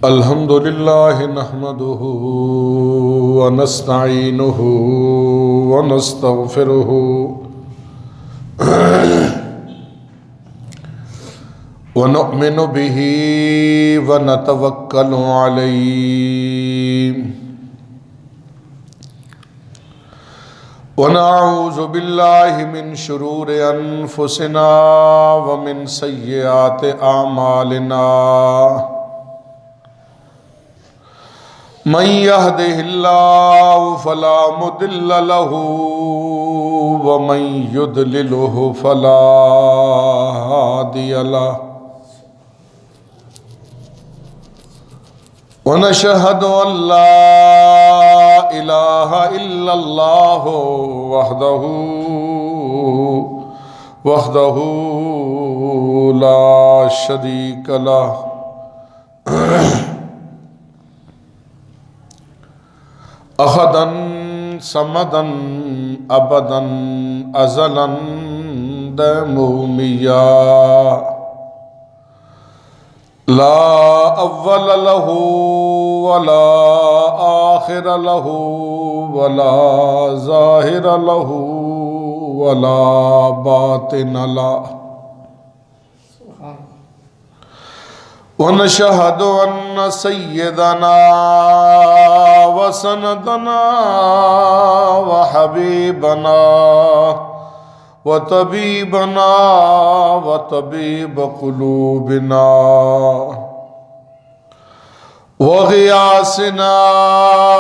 الحمد لله نحمده ونستعينه ونستغفره ونؤمن به ونتوكل عليه ونعوذ بالله من شرور أنفسنا ومن سيئات أعمالنا من يهده الله فلا مضل له ومن يضلله فلا هادي له ونشهد أن لا إله إلا الله وحده لا شريك له أحدا صمدا أبدا أزلا دائميا لا أول له ولا آخر له ولا ظاهر له ولا باطن له ونشهد أن سيدنا وسندنا وحبيبنا وطبيبنا وطبيب قلوبنا وغياثنا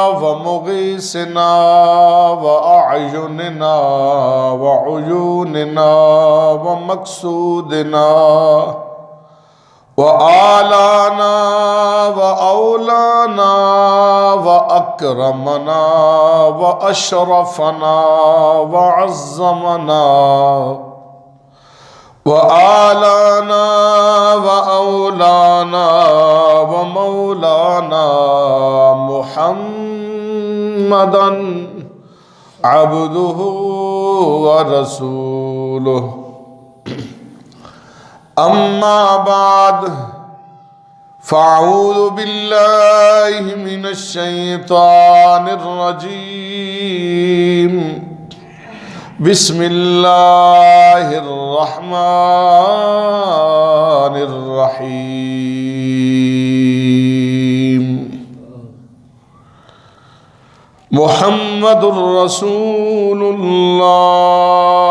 ومغيثنا وأعيننا وعيوننا ومقصودنا وآلانا وأولانا وأكرمنا وأشرفنا وعظمنا وآلانا وأولانا ومولانا محمدا عبده ورسوله أما بعد فأعوذ بالله من الشيطان الرجيم بسم الله الرحمن الرحيم محمد رسول الله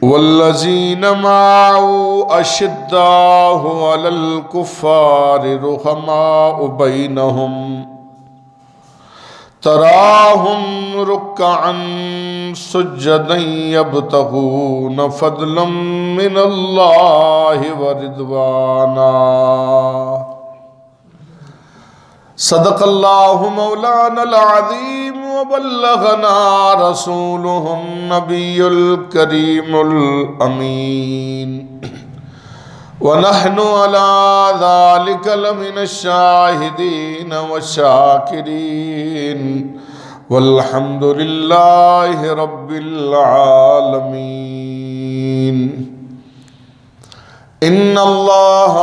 والذين معه أشداء على الكفار رحماء بينهم تراهم ركعا سجدا يبتغون فضلا من الله ورضوانا صدق الله مولانا العظيم وبلغنا رسوله النبي الكريم الأمين ونحن على ذلك لمن الشاهدين والشاكرين والحمد لله رب العالمين إن الله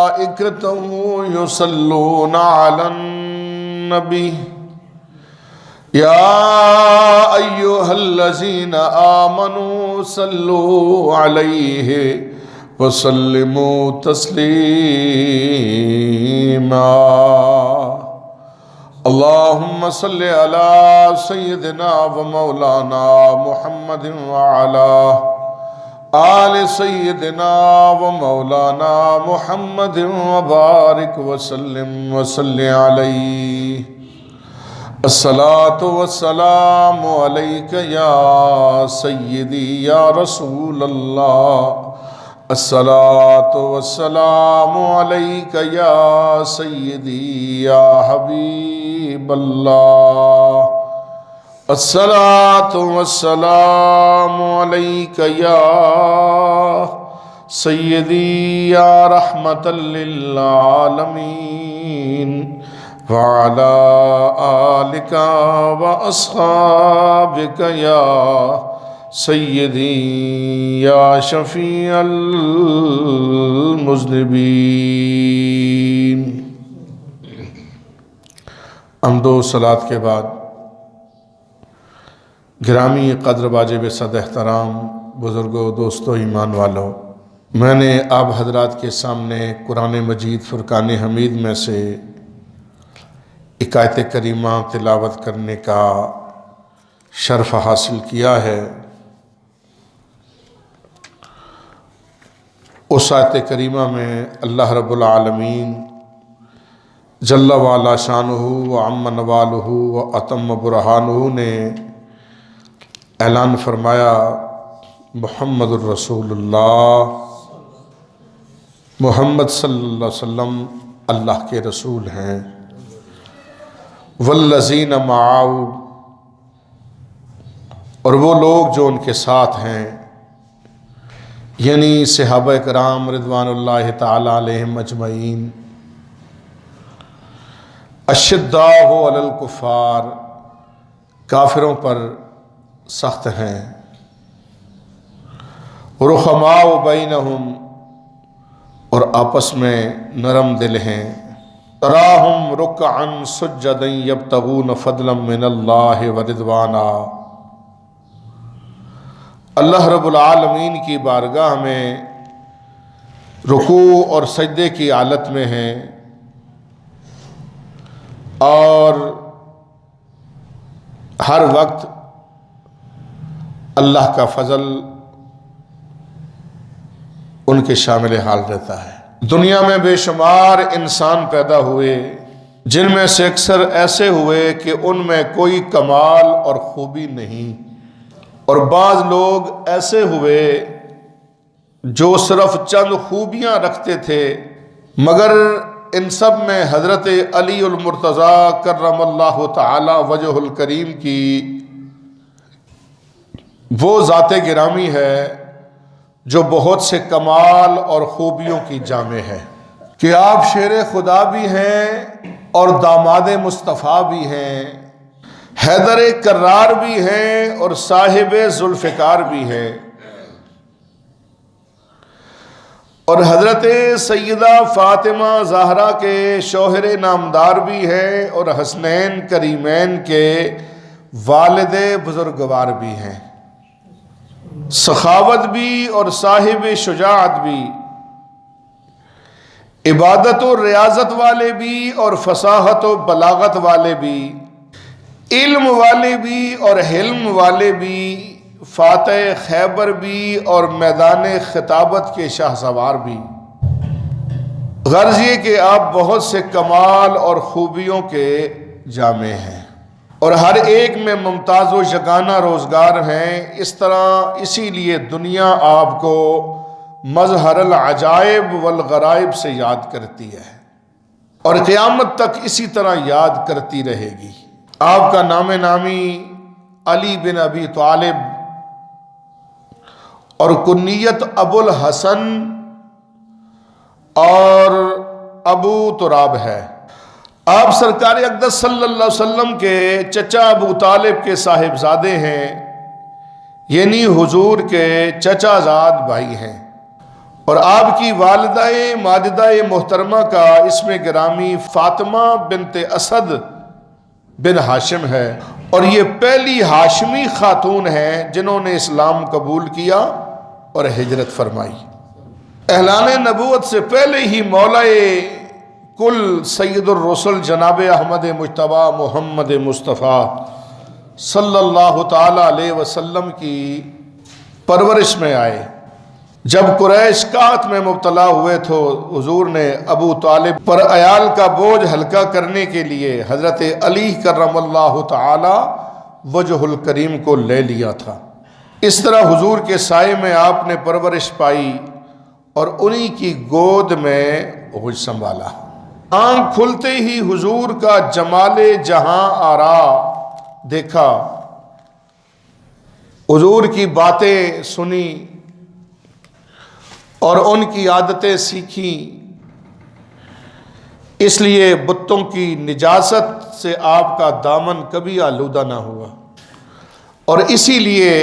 وملائكته يصلون على النبي يا أيها الذين آمنوا صلوا عليه وسلموا تسليما اللهم صل على سيدنا ومولانا محمد وعلى آل سيدنا ومولانا محمد وبارك وسلم وصل عليه الصلاة والسلام عليك يا سيدي يا رسول الله الصلاة والسلام عليك يا سيدي يا حبيب الله الصلاة والسلام عليك يا سيدي يا رحمة للعالمين وعلى آلك وأصحابك يا سیدی یا شفیع المذنبین۔ حمد و صلوات کے بعد گرامی قدر واجب صد احترام بزرگوں، دوستوں، ایمان والوں، میں نے آپ حضرات کے سامنے قرآن مجید فرقان حمید میں سے ایک آیت کریمہ تلاوت کرنے کا شرف حاصل کیا ہے۔ اس آیت کریمہ میں اللہ رب العالمین جل وعلا شانہ و عم نوالہ و اتم برہانہ نے اعلان فرمایا، محمد الرسول اللہ، محمد صلی اللہ علیہ وسلم اللہ کے رسول ہیں۔ والذین معہ، اور وہ لوگ جو ان کے ساتھ ہیں، یعنی صحابہ کرام رضوان اللہ تعالی علیہم اجمعین، اشداء علی الکفار، کافروں پر سخت ہیں، رحماء بینہم، اور آپس میں نرم دل ہیں، تراہم رکعا سجدا یبتغون فضلا من اللہ ورضوانا، اللہ رب العالمین کی بارگاہ میں رکوع اور سجدے کی حالت میں ہیں اور ہر وقت اللہ کا فضل ان کے شامل حال رہتا ہے۔ دنیا میں بے شمار انسان پیدا ہوئے، جن میں سے اکثر ایسے ہوئے کہ ان میں کوئی کمال اور خوبی نہیں، اور بعض لوگ ایسے ہوئے جو صرف چند خوبیاں رکھتے تھے، مگر ان سب میں حضرت علی المرتضیٰ کرم اللہ تعالی وجہ الکریم کی وہ ذات گرامی ہے جو بہت سے کمال اور خوبیوں کی جامع ہے، کہ آپ شیر خدا بھی ہیں اور داماد مصطفیٰ بھی ہیں، حیدر کرار بھی ہیں اور صاحب ذوالفقار بھی ہیں، اور حضرت سیدہ فاطمہ زہرا کے شوہر نامدار بھی ہیں اور حسنین کریمین کے والد بزرگوار بھی ہیں، سخاوت بھی اور صاحب شجاعت بھی، عبادت و ریاضت والے بھی اور فصاحت و بلاغت والے بھی، علم والے بھی اور حلم والے بھی، فاتح خیبر بھی اور میدان خطابت کے شاہ سوار بھی۔ غرض یہ کہ آپ بہت سے کمال اور خوبیوں کے جامع ہیں اور ہر ایک میں ممتاز و یگانہ روزگار ہیں۔ اس طرح اسی لیے دنیا آپ کو مظہر العجائب والغرائب سے یاد کرتی ہے اور قیامت تک اسی طرح یاد کرتی رہے گی۔ آپ کا نام نامی علی بن ابی طالب اور کنیت ابو الحسن اور ابو تراب ہے۔ آپ سرکار اقدس صلی اللہ علیہ وسلم کے چچا ابو طالب کے صاحبزادے ہیں، یعنی حضور کے چچا زاد بھائی ہیں، اور آپ کی والدہ ماجدہ محترمہ کا اسم گرامی فاطمہ بنت اسد بن ہاشم ہے، اور یہ پہلی ہاشمی خاتون ہیں جنہوں نے اسلام قبول کیا اور ہجرت فرمائی۔ اعلان نبوت سے پہلے ہی مولا کل سید الرسل جناب احمد مجتبی محمد مصطفیٰ صلی اللہ تعالی علیہ وسلم کی پرورش میں آئے۔ جب قریش قحط میں مبتلا ہوئے تو حضور نے ابو طالب پر عیال کا بوجھ ہلکا کرنے کے لیے حضرت علی کرم اللہ تعالی وجہ الکریم کو لے لیا تھا۔ اس طرح حضور کے سائے میں آپ نے پرورش پائی اور انہی کی گود میں ہوش سنبھالا۔ آنکھ کھلتے ہی حضور کا جمال جہاں آرا دیکھا، حضور کی باتیں سنی اور ان کی عادتیں سیکھی، اس لیے بتوں کی نجاست سے آپ کا دامن کبھی آلودہ نہ ہوا، اور اسی لیے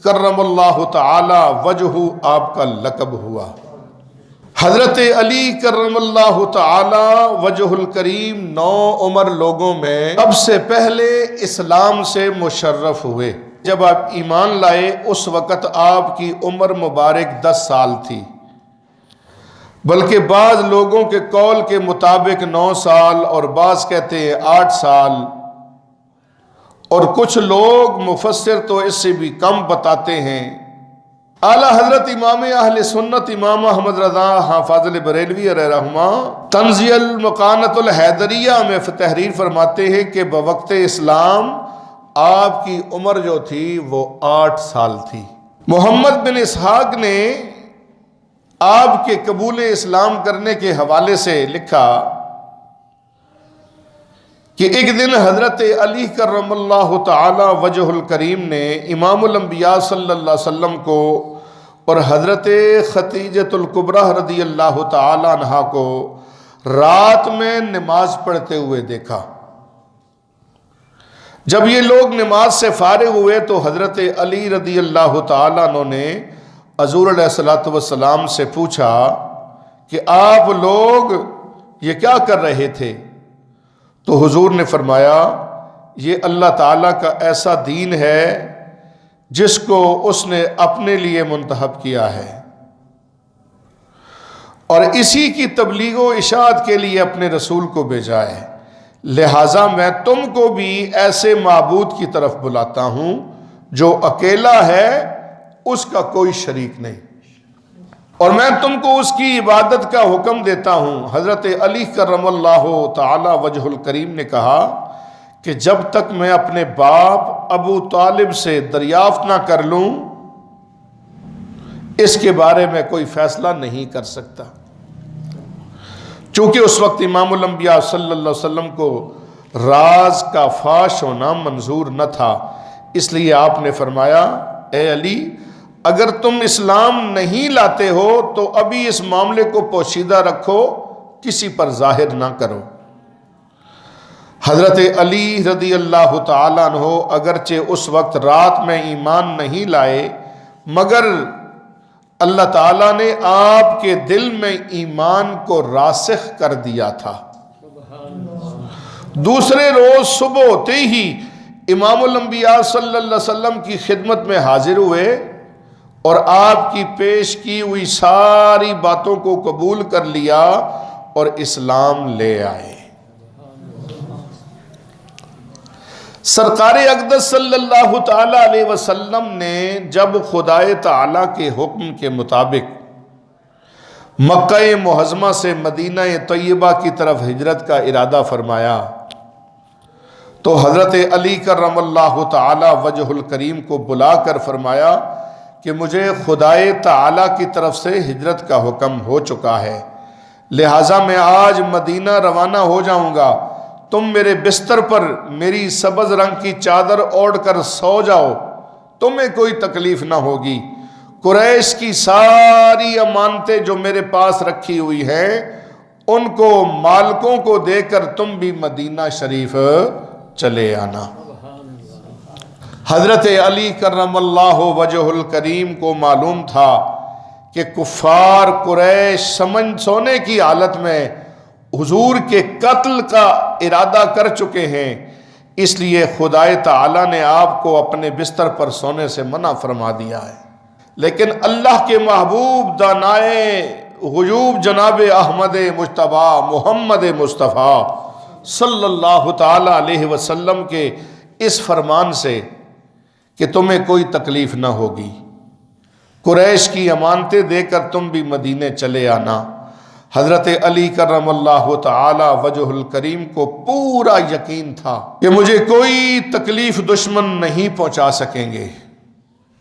کرم اللہ تعالی وجہ آپ کا لقب ہوا۔ حضرت علی کرم اللہ تعالی وجہ الکریم 9 عمر لوگوں میں سب سے پہلے اسلام سے مشرف ہوئے۔ جب آپ ایمان لائے اس وقت آپ کی عمر مبارک 10 سال تھی، بلکہ بعض لوگوں کے قول کے مطابق 9 سال اور بعض کہتے ہیں 8 سال، اور کچھ لوگ مفسر تو اس سے بھی کم بتاتے ہیں۔ اعلیٰ حضرت امام اہل سنت امام احمد رضا فاضل بریلوی علیہ رحمہ تنزیہ المقانۃ الحیدریہ میں تحریر فرماتے ہیں کہ بوقت اسلام آپ کی عمر جو تھی وہ 8 سال تھی۔ محمد بن اسحاق نے آپ کے قبول اسلام کرنے کے حوالے سے لکھا کہ ایک دن حضرت علی کرم اللہ تعالی وجہ الکریم نے امام الانبیاء صلی اللہ علیہ وسلم کو اور حضرت خدیجۃ الکبریٰ رضی اللہ تعالی عنہا کو رات میں نماز پڑھتے ہوئے دیکھا۔ جب یہ لوگ نماز سے فارغ ہوئے تو حضرت علی رضی اللہ تعالی عنہ نے حضور علیہ الصلوۃ والسلام سے پوچھا کہ آپ لوگ یہ کیا کر رہے تھے؟ تو حضور نے فرمایا یہ اللہ تعالیٰ کا ایسا دین ہے جس کو اس نے اپنے لیے منتخب کیا ہے، اور اسی کی تبلیغ و اشاعت کے لیے اپنے رسول کو بھیجا ہے، لہٰذا میں تم کو بھی ایسے معبود کی طرف بلاتا ہوں جو اکیلا ہے، اس کا کوئی شریک نہیں، اور میں تم کو اس کی عبادت کا حکم دیتا ہوں۔ حضرت علی کرم اللہ تعالی وجہ الکریم نے کہا کہ جب تک میں اپنے باپ ابو طالب سے دریافت نہ کر لوں اس کے بارے میں کوئی فیصلہ نہیں کر سکتا۔ چونکہ اس وقت امام الانبیاء صلی اللہ علیہ وسلم کو راز کا فاش ہونا منظور نہ تھا، اس لیے آپ نے فرمایا اے علی اگر تم اسلام نہیں لاتے ہو تو ابھی اس معاملے کو پوشیدہ رکھو، کسی پر ظاہر نہ کرو۔ حضرت علی رضی اللہ تعالیٰ عنہ اگرچہ اس وقت رات میں ایمان نہیں لائے، مگر اللہ تعالیٰ نے آپ کے دل میں ایمان کو راسخ کر دیا تھا۔ دوسرے روز صبح ہوتے ہی امام الانبیاء صلی اللہ علیہ وسلم کی خدمت میں حاضر ہوئے اور آپ کی پیش کی ہوئی ساری باتوں کو قبول کر لیا اور اسلام لے آئے۔ سرکار اقدس صلی اللہ تعالی علیہ وسلم نے جب خدائے تعالی کے حکم کے مطابق مکہ معظمہ سے مدینہ طیبہ کی طرف ہجرت کا ارادہ فرمایا تو حضرت علی کرم اللہ تعالی وجہ الکریم کو بلا کر فرمایا کہ مجھے خدائے تعالی کی طرف سے ہجرت کا حکم ہو چکا ہے، لہٰذا میں آج مدینہ روانہ ہو جاؤں گا، تم میرے بستر پر میری سبز رنگ کی چادر اوڑھ کر سو جاؤ، تمہیں کوئی تکلیف نہ ہوگی۔ قریش کی ساری امانتیں جو میرے پاس رکھی ہوئی ہیں ان کو مالکوں کو دے کر تم بھی مدینہ شریف چلے آنا۔ حضرت علی کرم اللہ وجہ الکریم کو معلوم تھا کہ کفار قریش سونے کی حالت میں حضور کے قتل کا ارادہ کر چکے ہیں، اس لیے خدائے تعالی نے آپ کو اپنے بستر پر سونے سے منع فرما دیا ہے۔ لیکن اللہ کے محبوب دانائے غیوب جناب احمد مجتبیٰ محمد مصطفیٰ صلی اللہ تعالی علیہ وسلم کے اس فرمان سے کہ تمہیں کوئی تکلیف نہ ہوگی، قریش کی امانتیں دے کر تم بھی مدینے چلے آنا، حضرت علی کرم اللہ تعالی وجہ الکریم کو پورا یقین تھا کہ مجھے کوئی تکلیف دشمن نہیں پہنچا سکیں گے،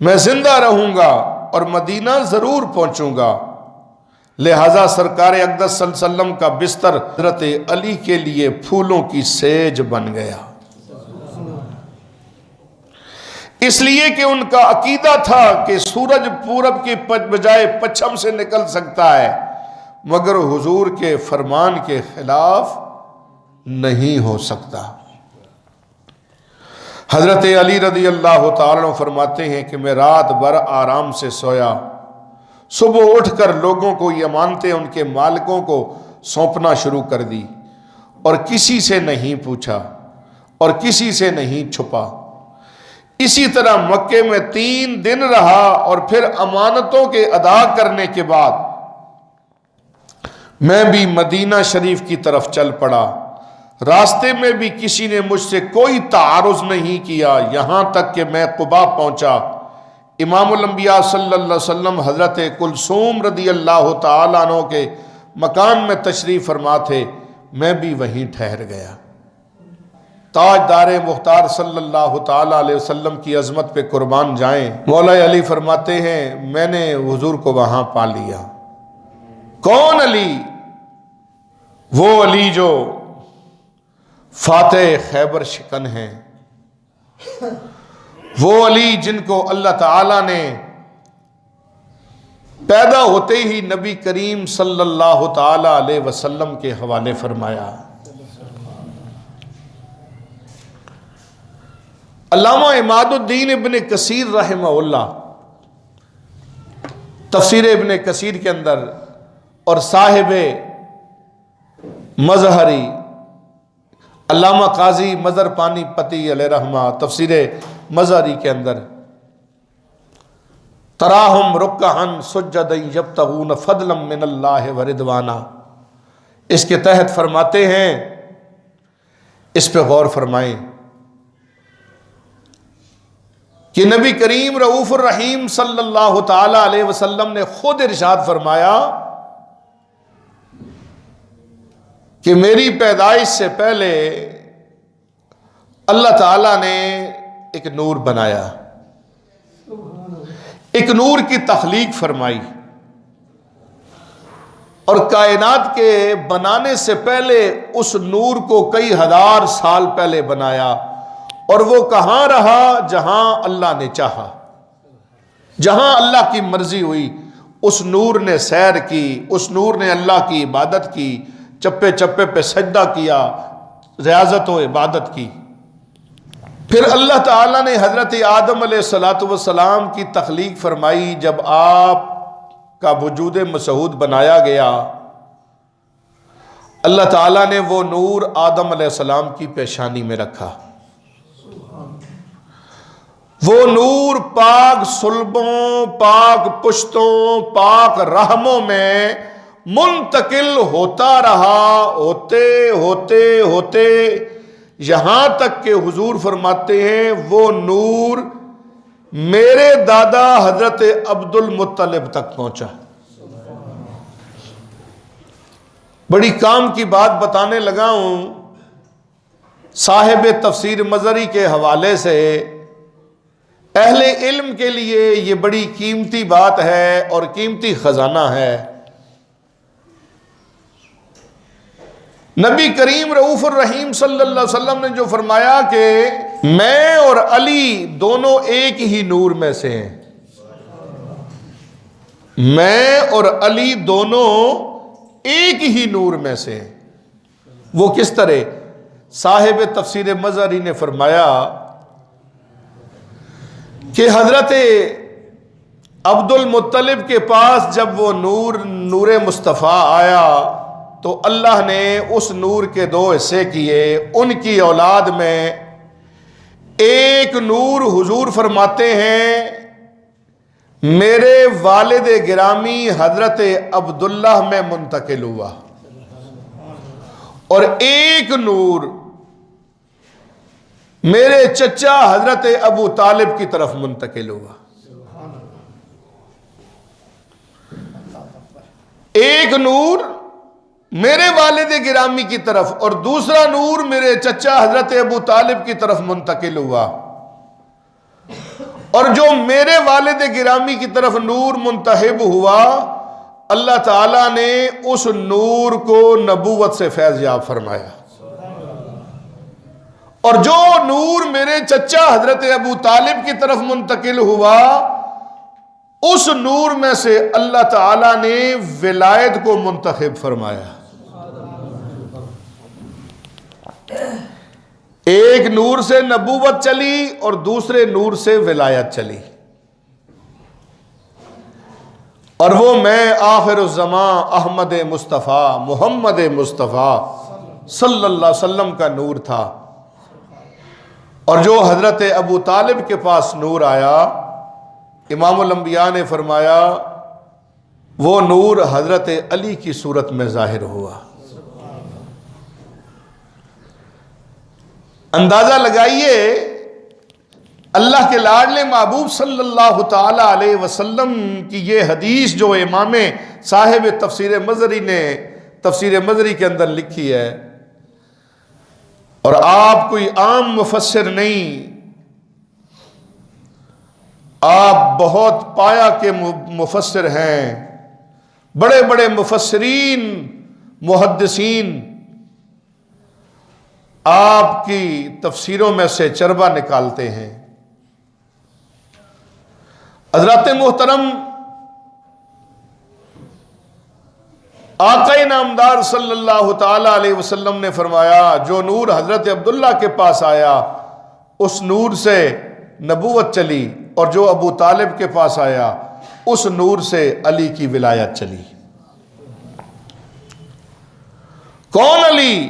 میں زندہ رہوں گا اور مدینہ ضرور پہنچوں گا۔ لہٰذا سرکار اقدس صلی اللہ علیہ وسلم کا بستر حضرت علی کے لیے پھولوں کی سیج بن گیا، اس لیے کہ ان کا عقیدہ تھا کہ سورج پورب کے بجائے پچھم سے نکل سکتا ہے مگر حضور کے فرمان کے خلاف نہیں ہو سکتا۔ حضرت علی رضی اللہ تعالیٰ عنہ فرماتے ہیں کہ میں رات بھر آرام سے سویا، صبح اٹھ کر لوگوں کو یہ امانتیں ان کے مالکوں کو سونپنا شروع کر دی، اور کسی سے نہیں پوچھا اور کسی سے نہیں چھپا۔ اسی طرح مکے میں 3 دن رہا، اور پھر امانتوں کے ادا کرنے کے بعد میں بھی مدینہ شریف کی طرف چل پڑا۔ راستے میں بھی کسی نے مجھ سے کوئی تعارض نہیں کیا، یہاں تک کہ میں قباء پہنچا۔ امام الانبیاء صلی اللہ علیہ وسلم حضرت کلثوم رضی اللہ تعالیٰ عنہ کے مکان میں تشریف فرما تھے، میں بھی وہیں ٹھہر گیا۔ تاجدار مختار صلی اللہ تعالیٰ علیہ وسلم کی عظمت پہ قربان جائیں، مولا علی فرماتے ہیں میں نے حضور کو وہاں پا لیا۔ کون علی؟ وہ علی جو فاتح خیبر شکن ہیں، وہ علی جن کو اللہ تعالیٰ نے پیدا ہوتے ہی نبی کریم صلی اللہ تعالیٰ علیہ وسلم کے حوالے فرمایا۔ علامہ عماد الدین ابن کثیر رحمہ اللہ تفسیر ابن کثیر کے اندر، اور صاحب مظہری علامہ قاضی مظہر پانی پتی علیہ رحمہ تفسیر مظہری کے اندر، تراہم رکعن سجدا یبتغون فضلا من اللہ ورضوانا، اس کے تحت فرماتے ہیں، اس پہ غور فرمائیں کہ نبی کریم رؤوف الرحیم صلی اللہ تعالی علیہ وسلم نے خود ارشاد فرمایا کہ میری پیدائش سے پہلے اللہ تعالیٰ نے ایک نور بنایا، ایک نور کی تخلیق فرمائی، اور کائنات کے بنانے سے پہلے اس نور کو کئی ہزار سال پہلے بنایا، اور وہ کہاں رہا؟ جہاں اللہ نے چاہا، جہاں اللہ کی مرضی ہوئی اس نور نے سیر کی، اس نور نے اللہ کی عبادت کی، چپے چپے پہ سجدہ کیا، ریاضت و عبادت کی۔ پھر اللہ تعالیٰ نے حضرت آدم علیہ السلام کی تخلیق فرمائی۔ جب آپ کا وجود مسعود بنایا گیا، اللہ تعالیٰ نے وہ نور آدم علیہ السلام کی پیشانی میں رکھا۔ وہ نور پاک صلبوں، پاک پشتوں، پاک رحموں میں منتقل ہوتا رہا، ہوتے ہوتے ہوتے یہاں تک کہ حضور فرماتے ہیں وہ نور میرے دادا حضرت عبد المطلب تک پہنچا۔ بڑی کام کی بات بتانے لگا ہوں، صاحب تفسیر مظہری کے حوالے سے اہل علم کے لیے یہ بڑی قیمتی بات ہے اور قیمتی خزانہ ہے۔ نبی کریم رؤوف الرحیم صلی اللہ علیہ وسلم نے جو فرمایا کہ میں اور علی دونوں ایک ہی نور میں سے ہیں، میں اور علی دونوں ایک ہی نور میں سے ہیں۔ وہ کس طرح؟ صاحب تفسیر مظہری نے فرمایا کہ حضرت عبد المطلب کے پاس جب وہ نور مصطفیٰ آیا تو اللہ نے اس نور کے 2 حصے کیے۔ ان کی اولاد میں ایک نور حضور فرماتے ہیں میرے والد گرامی حضرت عبداللہ میں منتقل ہوا، اور ایک نور میرے چچا حضرت ابو طالب کی طرف منتقل ہوا۔ ایک نور میرے والد گرامی کی طرف اور دوسرا نور میرے چچا حضرت ابو طالب کی طرف منتقل ہوا، اور جو میرے والد گرامی کی طرف نور منتہب ہوا، اللہ تعالیٰ نے اس نور کو نبوت سے فیض یاب فرمایا، اور جو نور میرے چچا حضرت ابو طالب کی طرف منتقل ہوا، اس نور میں سے اللہ تعالیٰ نے ولایت کو منتخب فرمایا۔ ایک نور سے نبوت چلی اور دوسرے نور سے ولایت چلی، اور وہ میں آخر الزمان احمد مصطفیٰ محمد مصطفیٰ صلی اللہ علیہ وسلم کا نور تھا۔ اور جو حضرت ابو طالب کے پاس نور آیا، امام الانبیاء نے فرمایا وہ نور حضرت علی کی صورت میں ظاہر ہوا۔ اندازہ لگائیے اللہ کے لاڈلے محبوب صلی اللہ تعالی علیہ وسلم کی یہ حدیث جو امام صاحب تفسیر مزری نے تفسیر مزری کے اندر لکھی ہے، اور آپ کوئی عام مفسر نہیں، آپ بہت پایا کے مفسر ہیں، بڑے بڑے مفسرین محدثین آپ کی تفسیروں میں سے چربہ نکالتے ہیں۔ حضرت محترم آقا نامدار صلی اللہ تعالی علیہ وسلم نے فرمایا جو نور حضرت عبداللہ کے پاس آیا اس نور سے نبوت چلی، اور جو ابو طالب کے پاس آیا اس نور سے علی کی ولایت چلی۔ کون علی؟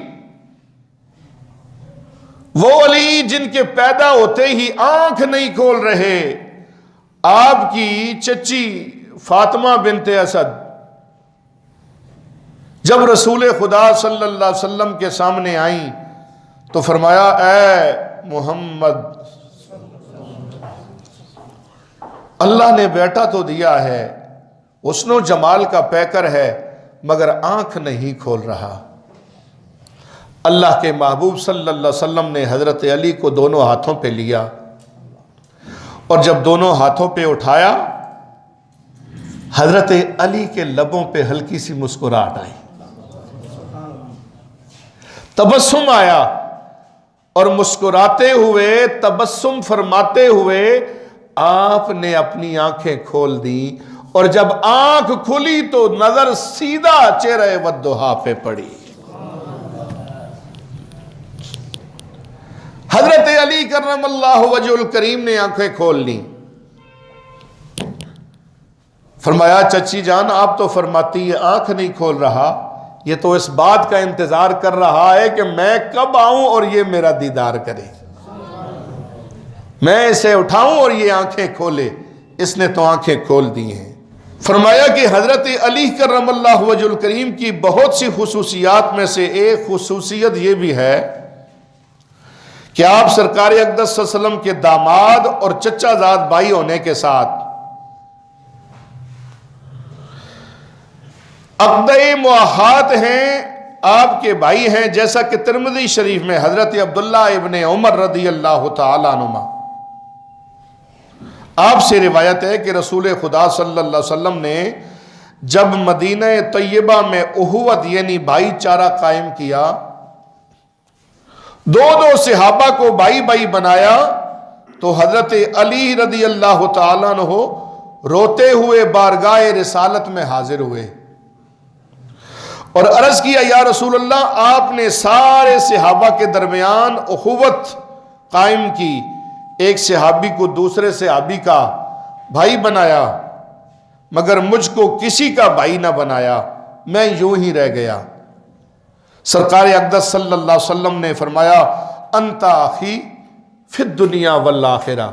وہ علی جن کے پیدا ہوتے ہی آنکھ نہیں کھول رہے، آپ کی چچی فاطمہ بنت اسد جب رسول خدا صلی اللہ علیہ وسلم کے سامنے آئیں تو فرمایا اے محمد، اللہ نے بیٹا تو دیا ہے، حسن و جمال کا پیکر ہے، مگر آنکھ نہیں کھول رہا۔ اللہ کے محبوب صلی اللہ علیہ وسلم نے حضرت علی کو دونوں ہاتھوں پہ لیا، اور جب دونوں ہاتھوں پہ اٹھایا حضرت علی کے لبوں پہ ہلکی سی مسکراہٹ آئی، تبسم آیا، اور مسکراتے ہوئے تبسم فرماتے ہوئے آپ نے اپنی آنکھیں کھول دی، اور جب آنکھ کھلی تو نظر سیدھا چہرہ والضحیٰ پہ پڑی۔ حضرت علی کرم اللہ وجہ الکریم نے آنکھیں کھول لی، فرمایا چچی جان آپ تو فرماتی ہے آنکھ نہیں کھول رہا، یہ تو اس بات کا انتظار کر رہا ہے کہ میں کب آؤں اور یہ میرا دیدار کرے، میں اسے اٹھاؤں اور یہ آنکھیں کھولے۔ اس نے تو آنکھیں کھول دی ہیں۔ فرمایا کہ حضرت علی کرم اللہ وجہ الکریم کی بہت سی خصوصیات میں سے ایک خصوصیت یہ بھی ہے کہ آپ سرکار اقدس صلی اللہ علیہ وسلم کے داماد اور چچا زاد بھائی ہونے کے ساتھ عقدہ موہات ہیں، آپ کے بھائی ہیں، جیسا کہ ترمذی شریف میں حضرت عبداللہ ابن عمر رضی اللہ تعالیٰ عنہما آپ سے روایت ہے کہ رسول خدا صلی اللہ علیہ وسلم نے جب مدینہ طیبہ میں اخوت یعنی بھائی چارہ قائم کیا، دو صحابہ کو بھائی بھائی بنایا، تو حضرت علی رضی اللہ تعالیٰ عنہ روتے ہوئے بارگاہ رسالت میں حاضر ہوئے اور عرض کیا یا رسول اللہ آپ نے سارے صحابہ کے درمیان اخوت قائم کی، ایک صحابی کو دوسرے صحابی کا بھائی بنایا، مگر مجھ کو کسی کا بھائی نہ بنایا، میں یوں ہی رہ گیا۔ سرکار اقدس صلی اللہ علیہ وسلم نے فرمایا انت اخی فی الدنیا والآخرہ،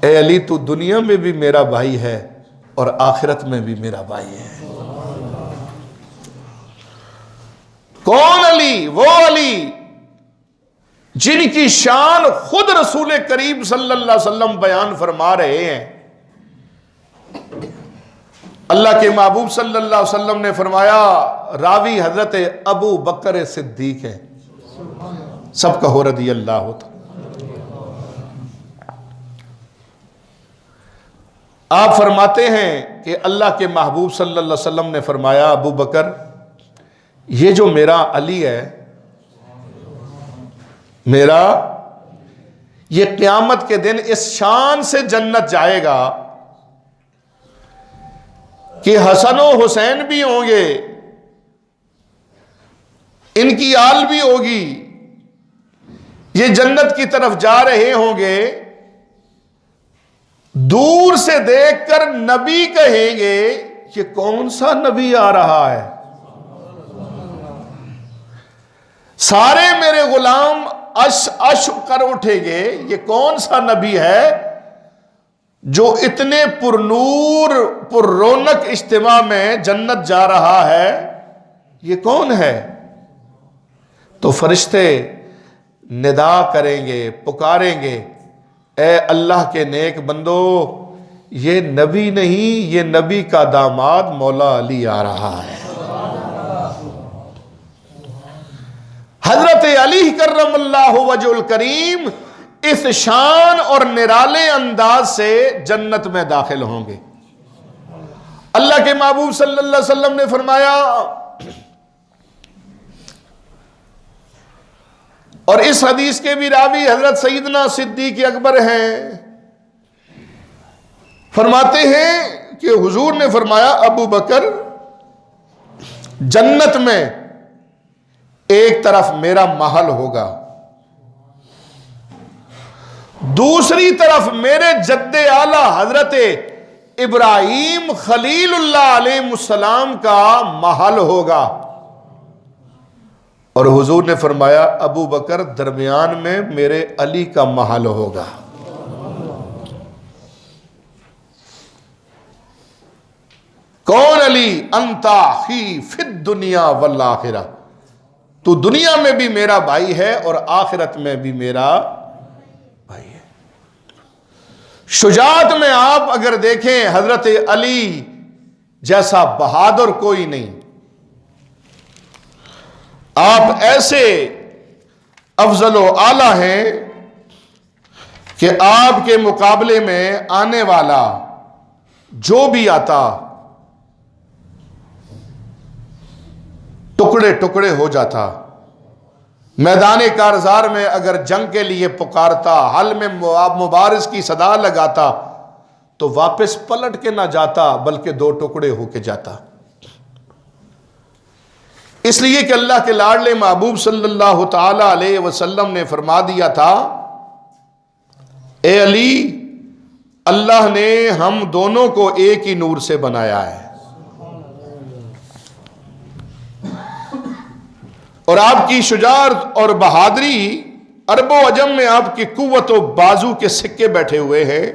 اے علی تو دنیا میں بھی میرا بھائی ہے اور آخرت میں بھی میرا بھائی ہے۔ کون علی؟ وہ علی جن کی شان خود رسول کریم صلی اللہ علیہ وسلم بیان فرما رہے ہیں۔ اللہ کے محبوب صلی اللہ علیہ وسلم نے فرمایا، راوی حضرت ابو بکر صدیق ہے، سب کہو رضی اللہ عنہ۔ آپ فرماتے ہیں کہ اللہ کے محبوب صلی اللہ علیہ وسلم نے فرمایا ابو بکر یہ جو میرا علی ہے، میرا یہ قیامت کے دن اس شان سے جنت جائے گا کہ حسن و حسین بھی ہوں گے، ان کی آل بھی ہوگی، یہ جنت کی طرف جا رہے ہوں گے، دور سے دیکھ کر نبی کہیں گے یہ کون سا نبی آ رہا ہے؟ سارے میرے غلام اش کر اٹھیں گے، یہ کون سا نبی ہے جو اتنے پر نور پر رونق اجتماع میں جنت جا رہا ہے؟ یہ کون ہے؟ تو فرشتے ندا کریں گے، پکاریں گے، اے اللہ کے نیک بندو، یہ نبی نہیں، یہ نبی کا داماد مولا علی آ رہا ہے۔ حضرت علی کرم اللہ وجہ الکریم اس شان اور نرالے انداز سے جنت میں داخل ہوں گے۔ اللہ کے محبوب صلی اللہ علیہ وسلم نے فرمایا، اور اس حدیث کے بھی راوی حضرت سیدنا صدیق اکبر ہیں، فرماتے ہیں کہ حضور نے فرمایا ابو بکر جنت میں ایک طرف میرا محل ہوگا، دوسری طرف میرے جد اعلی حضرت ابراہیم خلیل اللہ علیہ السلام کا محل ہوگا، اور حضور نے فرمایا ابو بکر درمیان میں میرے علی کا محل ہوگا۔ کون علی؟ انتا ہی فی الدنیا والآخرہ، تو دنیا میں بھی میرا بھائی ہے اور آخرت میں بھی میرا بھائی ہے۔ شجاعت میں آپ اگر دیکھیں حضرت علی جیسا بہادر کوئی نہیں، آپ ایسے افضل و اعلیٰ ہیں کہ آپ کے مقابلے میں آنے والا جو بھی آتا ٹکڑے ٹکڑے ہو جاتا۔ میدان کارزار میں اگر جنگ کے لیے پکارتا، حل میں مبارز کی صدا لگاتا تو واپس پلٹ کے نہ جاتا بلکہ دو ٹکڑے ہو کے جاتا۔ اس لیے کہ اللہ کے لاڈلے محبوب صلی اللہ تعالی علیہ وسلم نے فرما دیا تھا، اے علی، اللہ نے ہم دونوں کو ایک ہی نور سے بنایا ہے، اور آپ کی شجاعت اور بہادری عرب و عجم میں آپ کی قوت و بازو کے سکے بیٹھے ہوئے ہیں۔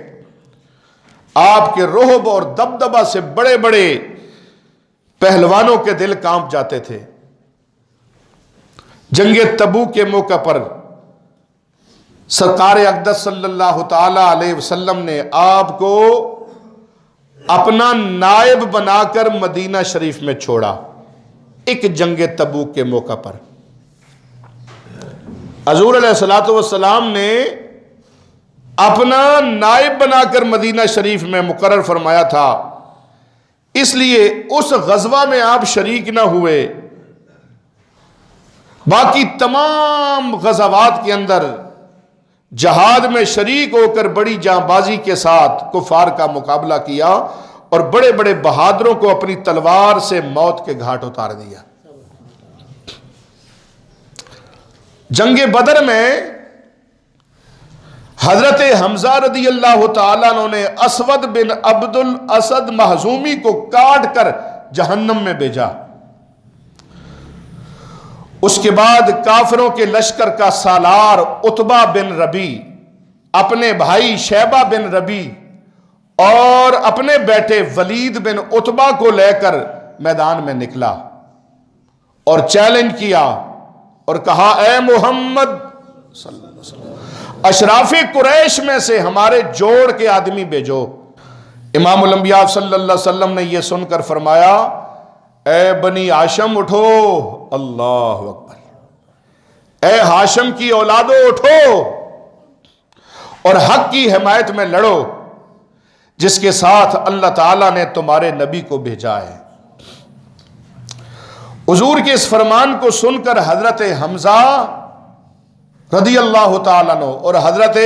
آپ کے رعب اور دبدبہ سے بڑے بڑے پہلوانوں کے دل کانپ جاتے تھے۔ جنگ تبوک کے موقع پر سرکار اقدس صلی اللہ تعالی علیہ وسلم نے آپ کو اپنا نائب بنا کر مدینہ شریف میں چھوڑا۔ ایک جنگ تبوک کے موقع پر حضور علیہ الصلوۃ والسلام نے اپنا نائب بنا کر مدینہ شریف میں مقرر فرمایا تھا، اس لیے اس غزوہ میں آپ شریک نہ ہوئے۔ باقی تمام غزوات کے اندر جہاد میں شریک ہو کر بڑی جانبازی کے ساتھ کفار کا مقابلہ کیا اور بڑے بڑے بہادروں کو اپنی تلوار سے موت کے گھاٹ اتار دیا۔ جنگ بدر میں حضرت حمزہ رضی اللہ تعالیٰ عنہ نے اسود بن عبد الاسد مخزومی کو کاٹ کر جہنم میں بھیجا۔ اس کے بعد کافروں کے لشکر کا سالار عتبہ بن ربی اپنے بھائی شیبہ بن ربی اور اپنے بیٹے ولید بن عتبہ کو لے کر میدان میں نکلا اور چیلنج کیا اور کہا، اے محمد صلی اللہ علیہ وسلم، اشراف قریش میں سے ہمارے جوڑ کے آدمی بھیجو۔ امام الانبیاء صلی اللہ علیہ وسلم نے یہ سن کر فرمایا، اے بنی ہاشم اٹھو، اللہ اکبر، اے ہاشم کی اولادو اٹھو اور حق کی حمایت میں لڑو جس کے ساتھ اللہ تعالیٰ نے تمہارے نبی کو بھیجا ہے۔ حضور کے اس فرمان کو سن کر حضرت حمزہ رضی اللہ تعالیٰ عنہ اور حضرت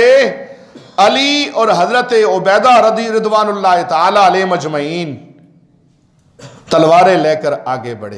علی اور حضرت عبیدہ رضوان اللہ تعالیٰ علیہ مجمعین تلواریں لے کر آگے بڑھے۔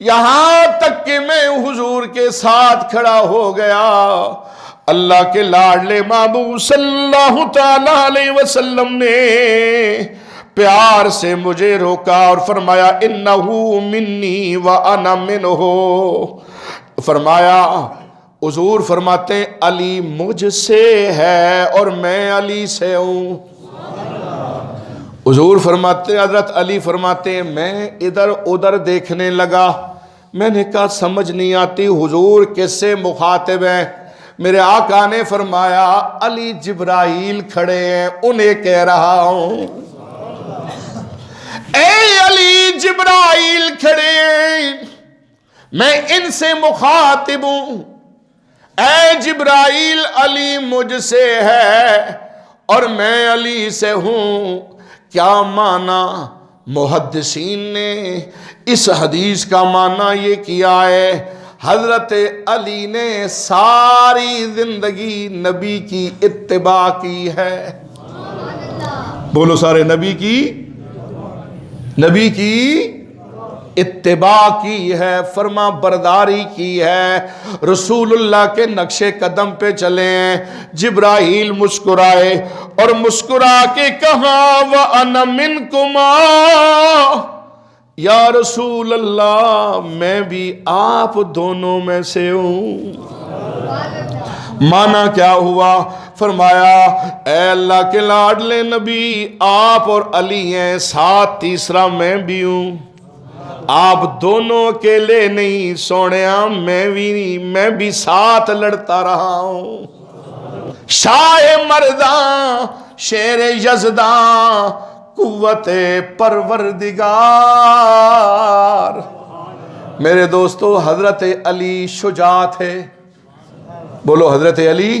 یہاں تک کہ میں حضور کے ساتھ کھڑا ہو گیا، اللہ کے لاڈلے محبوب صلی اللہ تعالی علیہ وسلم نے پیار سے مجھے روکا اور فرمایا انہو منی وانا منہ، فرمایا حضور فرماتے ہیں علی مجھ سے ہے اور میں علی سے ہوں۔ حضور فرماتے ہیں، حضرت علی فرماتے ہیں میں ادھر ادھر دیکھنے لگا، میں نے کہا سمجھ نہیں آتی حضور کس سے مخاطب ہیں؟ میرے آقا نے فرمایا علی جبرائیل کھڑے ہیں انہیں کہہ رہا ہوں۔ اے علی جبرائیل کھڑے ہیں میں ان سے مخاطب ہوں، اے جبرائیل علی مجھ سے ہے اور میں علی سے ہوں۔ کیا معنی؟ محدثین نے اس حدیث کا معنی یہ کیا ہے، حضرت علی نے ساری زندگی نبی کی اتباع کی ہے۔ بولو سارے نبی کی اتباع کی ہے، فرما برداری کی ہے، رسول اللہ کے نقش قدم پہ چلے ہیں۔ جبرائیل مسکرائے اور مسکرا کے کہا وَأَنَا مِنْكُمَا، یا رسول اللہ میں بھی آپ دونوں میں سے ہوں۔ معنی کیا ہوا؟ فرمایا اے اللہ کے لاڈلے نبی آپ اور علی ہیں، ساتھ تیسرا میں بھی ہوں، آپ دونوں اکیلے نہیں سونیا، میں بھی ساتھ لڑتا رہا ہوں۔ شاہ مرداں شیر یزداں قوت پروردگار۔ میرے دوستو حضرت علی شجاع تھے، بولو حضرت علی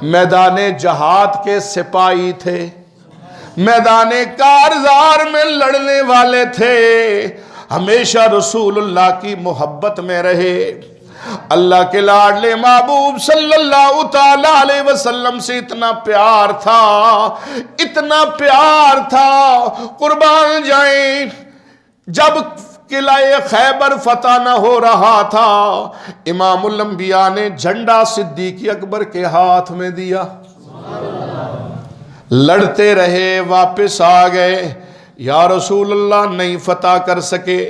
میدان جہاد کے سپاہی تھے، میدان کارزار میں لڑنے والے تھے، ہمیشہ رسول اللہ کی محبت میں رہے، اللہ کے لاڈلے محبوب صلی اللہ تعالی علیہ وسلم سے اتنا پیار تھا، اتنا پیار تھا، قربان جائیں جب قلعہ خیبر فتح نہ ہو رہا تھا امام الانبیاء نے جھنڈا صدیق اکبر کے ہاتھ میں دیا، لڑتے رہے واپس آ گئے، یا رسول اللہ نہیں فتح کر سکے۔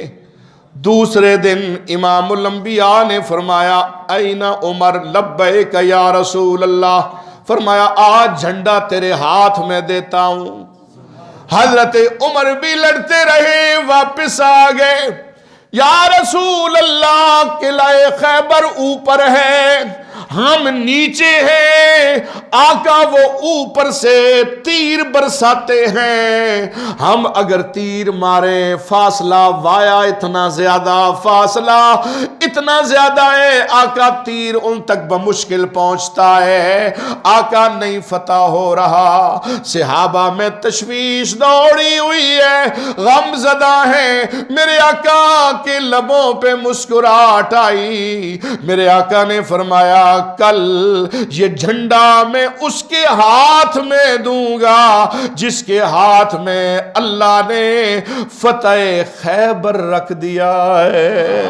دوسرے دن امام الانبیاء نے فرمایا این عمر لبیک یا رسول اللہ، فرمایا آج جھنڈا تیرے ہاتھ میں دیتا ہوں۔ حضرت عمر بھی لڑتے رہے واپس آ گئے، یا رسول اللہ قلعہ خیبر اوپر ہے ہم نیچے ہیں، آقا وہ اوپر سے تیر برساتے ہیں، ہم اگر تیر مارے فاصلہ وایا اتنا زیادہ ہے آقا تیر ان تک بمشکل پہنچتا ہے، آقا نہیں فتح ہو رہا۔ صحابہ میں تشویش دوڑی ہوئی ہے، غم زدہ ہیں، میرے آقا کے لبوں پہ مسکراہٹ آئی، میرے آقا نے فرمایا کل یہ جھنڈا میں اس کے ہاتھ میں دوں گا جس کے ہاتھ میں اللہ نے فتح خیبر رکھ دیا ہے،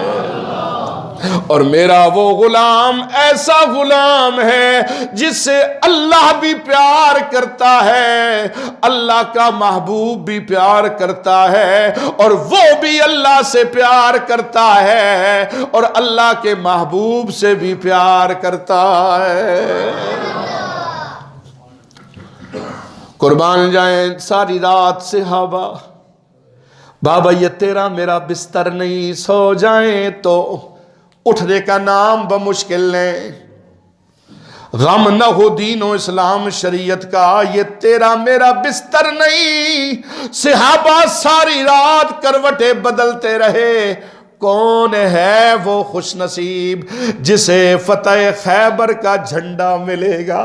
اور میرا وہ غلام ایسا غلام ہے جس سے اللہ بھی پیار کرتا ہے، اللہ کا محبوب بھی پیار کرتا ہے، اور وہ بھی اللہ سے پیار کرتا ہے اور اللہ کے محبوب سے بھی پیار کرتا ہے۔ قربان جائیں ساری رات صحابہ، بابا یہ تیرا میرا بستر نہیں، سو جائیں تو اٹھنے کا نام بمشکل لیں، غم نہ ہو دین و اسلام شریعت کا، یہ تیرا میرا بستر نہیں۔ صحابہ ساری رات کروٹیں بدلتے رہے، کون ہے وہ خوش نصیب جسے فتح خیبر کا جھنڈا ملے گا؟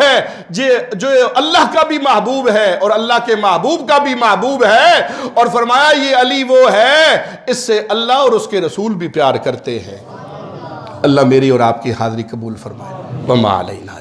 ہے جو اللہ کا بھی محبوب ہے اور اللہ کے محبوب کا بھی محبوب ہے، اور فرمایا یہ علی وہ ہے اس سے اللہ اور اس کے رسول بھی پیار کرتے ہیں۔ اللہ میری اور آپ کی حاضری قبول فرمائے۔ وما علینا